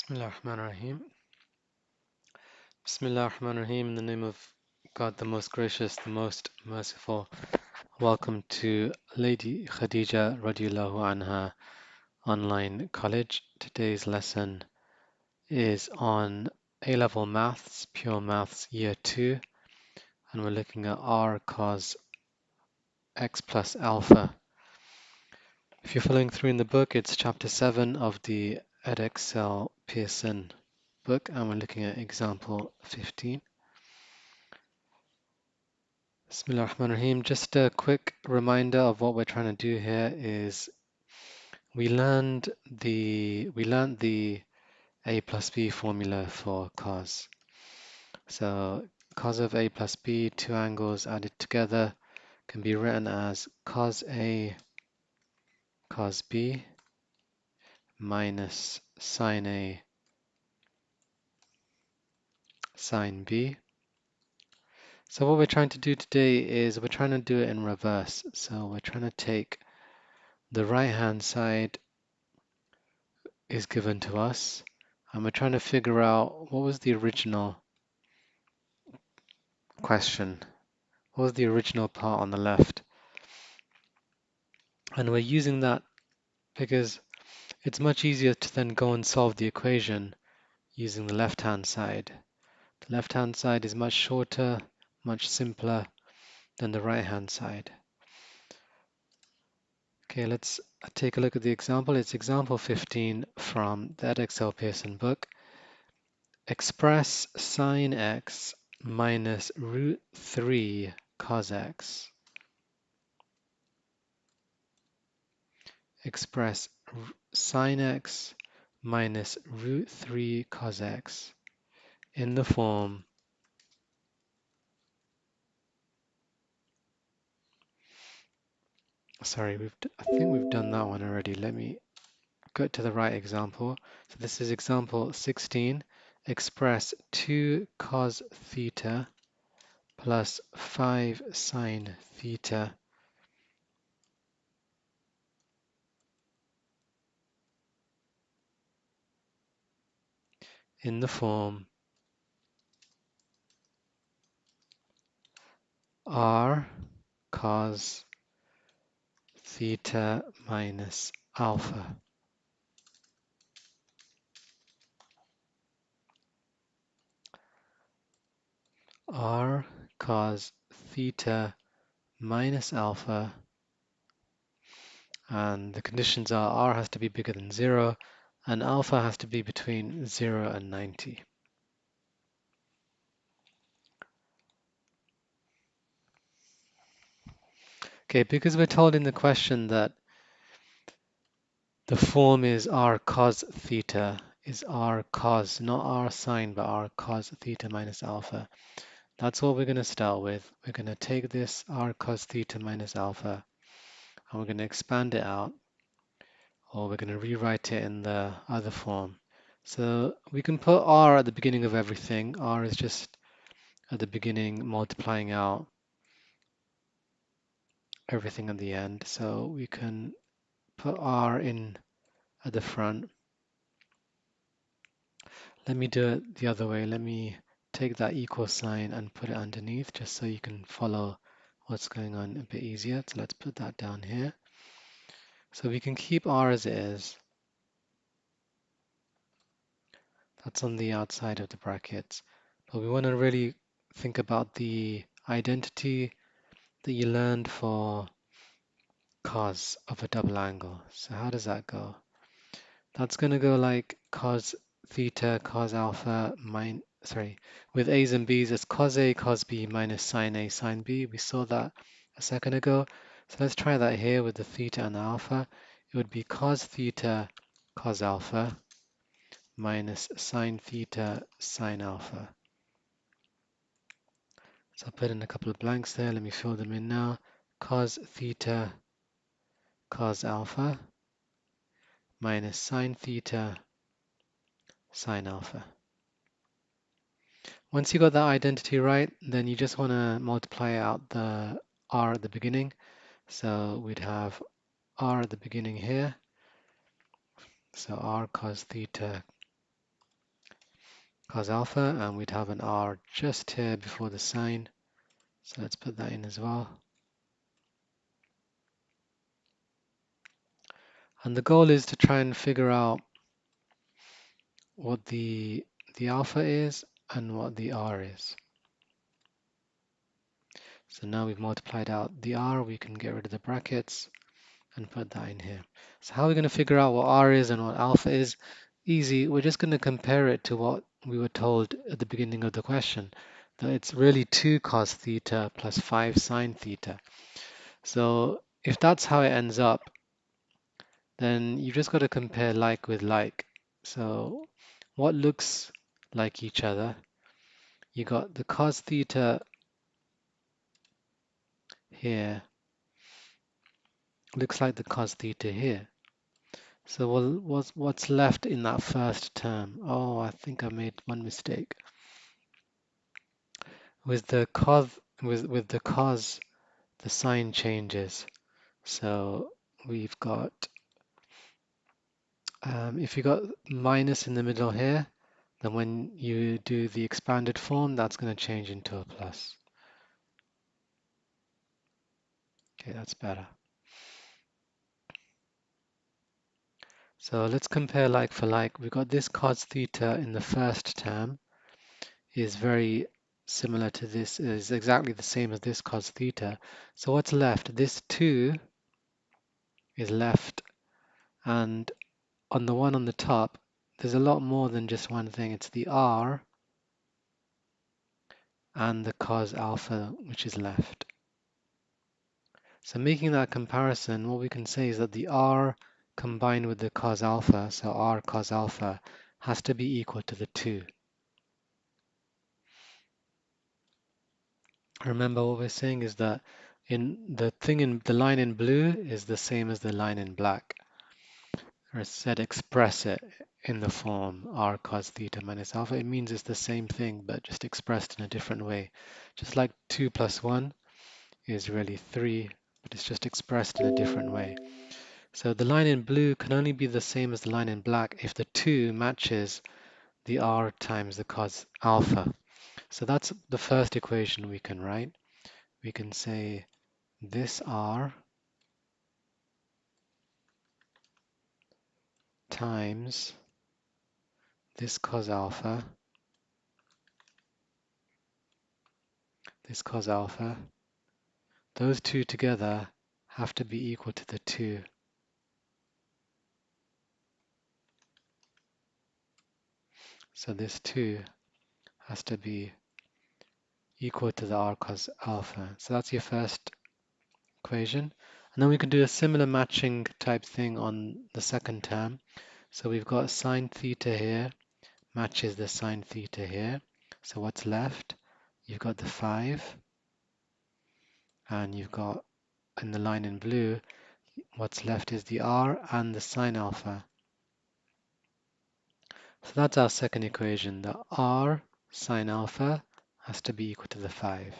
Bismillah ar-Rahman ar-Rahim. Bismillah ar-Rahman ar-Rahim. In the name of God, the most gracious, the most merciful. Welcome to Lady Khadija radiallahu anha online college. Today's lesson is on A-level maths, pure maths year 2, and we're looking at R cos x plus alpha. If you're following through in the book, it's chapter 7 of the Edexcel Pearson book, and we're looking at example 15. Bismillah ar-Rahman ar-Rahim. Just a quick reminder of what we're trying to do here is we learned the a plus b formula for cos. So cos of a plus b, two angles added together, can be written as cos a cos b minus sine a sine b. So what we're trying to do today is we're trying to do it in reverse. So we're trying to take the right hand side is given to us, and we're trying to figure out what was the original question, what was the original part on the left. And we're using that because it's much easier to then go and solve the equation using the left-hand side. The left-hand side is much shorter, much simpler than the right-hand side. Okay, let's take a look at the example. It's example 15 from the Edexcel Pearson book. Express sine x minus root 3 cos x. Express sine x minus root 3 cos x in the form I think we've done that one already. Let me go to the right example. So this is example 16. Express 2 cos theta plus 5 sine theta in the form r cos theta minus alpha. R cos theta minus alpha, and the conditions are r has to be bigger than 0 and alpha has to be between 0 and 90. Okay, because we're told in the question that the form is r cos theta, is r cos, not r sine, but r cos theta minus alpha. That's what we're going to start with. We're going to take this r cos theta minus alpha and we're going to expand it out, or we're going to rewrite it in the other form. So we can put r at the beginning of everything. R is just at the beginning multiplying out everything at the end. So we can put r in at the front. Let me do it the other way. Let me take that equal sign and put it underneath just so you can follow what's going on a bit easier. So let's put that down here. So we can keep r as it is. That's on the outside of the brackets. But we want to really think about the identity that you learned for cos of a double angle. So how does that go? That's going to go like cos theta cos alpha with a's and b's, it's cos a cos b minus sine a sine b. We saw that a second ago. So let's try that here with the theta and the alpha. It would be cos theta cos alpha minus sine theta sine alpha. So I'll put in a couple of blanks there. Let me fill them in now. Cos theta cos alpha minus sine theta sine alpha. Once you got that identity right, then you just want to multiply out the r at the beginning. So we'd have r at the beginning here. So r cos theta cos alpha, and we'd have an R just here before the sine. So let's put that in as well. And the goal is to try and figure out what the alpha is and what the R is. So now we've multiplied out the R, we can get rid of the brackets and put that in here. So how are we going to figure out what R is and what alpha is? Easy, we're just going to compare it to what we were told at the beginning of the question, that it's really 2 cos theta plus 5 sine theta. So if that's how it ends up, then you just got to compare like with like. So what looks like each other? You got the cos theta here, looks like the cos theta here. So what's left in that first term? Oh, I think I made one mistake. With the cos, the sign changes. So we've got if you got minus in the middle here, then when you do the expanded form, that's going to change into a plus. Okay, that's better. So let's compare like for like. We've got this cos theta in the first term is very similar to this, is exactly the same as this cos theta. So what's left? This 2 is left, and on the one on the top, there's a lot more than just one thing. It's the R and the cos alpha, which is left. So making that comparison, what we can say is that the R combined with the cos alpha, so R cos alpha, has to be equal to the 2. Remember what we're saying is that in the line in blue is the same as the line in black. Or said express it in the form R cos theta minus alpha. It means it's the same thing, but just expressed in a different way. Just like 2 plus 1 is really 3, but it's just expressed in a different way. So the line in blue can only be the same as the line in black if the 2 matches the R times the cos alpha. So that's the first equation we can write. We can say this R times this cos alpha, those two together have to be equal to the 2. So this 2 has to be equal to the R cos alpha. So that's your first equation. And then we can do a similar matching type thing on the second term. So we've got sine theta here matches the sine theta here. So what's left? You've got the 5, and you've got in the line in blue, what's left is the R and the sine alpha. So that's our second equation. The R sine alpha has to be equal to the 5.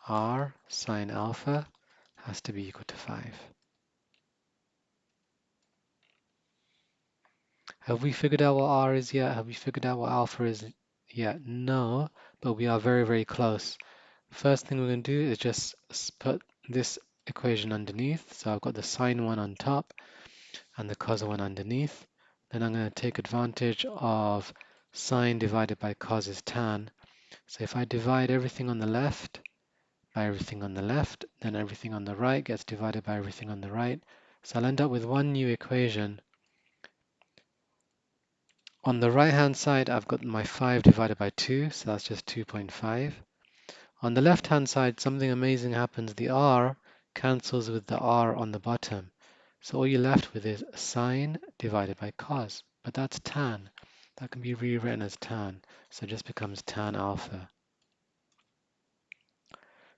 R sine alpha has to be equal to 5. Have we figured out what R is yet? Have we figured out what alpha is yet? No, but we are very, very close. First thing we're going to do is just put this equation underneath. So I've got the sine one on top and the cos one underneath. Then I'm going to take advantage of sine divided by cos is tan. So if I divide everything on the left by everything on the left, then everything on the right gets divided by everything on the right. So I'll end up with one new equation. On the right hand side, I've got my 5 divided by 2, so that's just 2.5. On the left hand side, something amazing happens. The R cancels with the R on the bottom. So all you're left with is sine divided by cos, but that's tan. That can be rewritten as tan, so it just becomes tan alpha.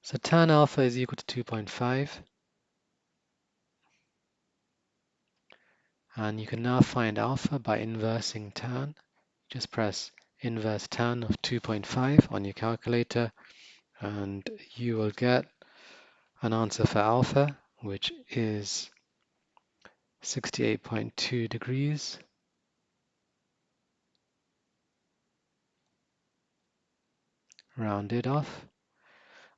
So tan alpha is equal to 2.5. And you can now find alpha by inversing tan. Just press inverse tan of 2.5 on your calculator, and you will get an answer for alpha, which is 68.2 degrees. rounded off.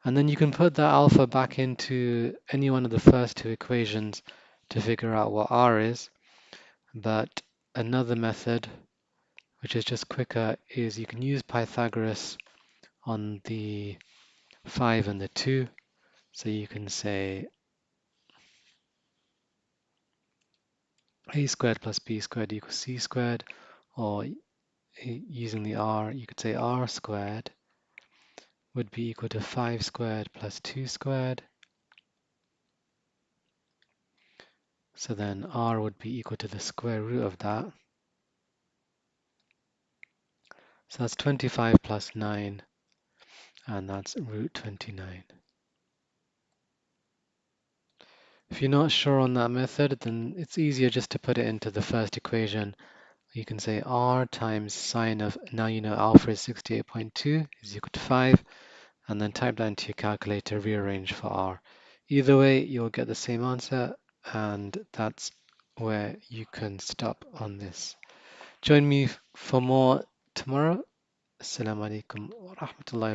And then you can put that alpha back into any one of the first two equations to figure out what r is. But another method, which is just quicker, is you can use Pythagoras on the 5 and the 2. So you can say a squared plus b squared equals c squared, or using the r, you could say r squared would be equal to 5 squared plus 2 squared. So then r would be equal to the square root of that. So that's 25 plus 9, and that's root 29. If you're not sure on that method, then it's easier just to put it into the first equation. You can say r times sine of, now you know alpha is 68.2 is equal to 5, and then type that into your calculator, rearrange for r. Either way, you'll get the same answer, and that's where you can stop on this. Join me for more tomorrow. Assalamu alaikum wa rahmatullahi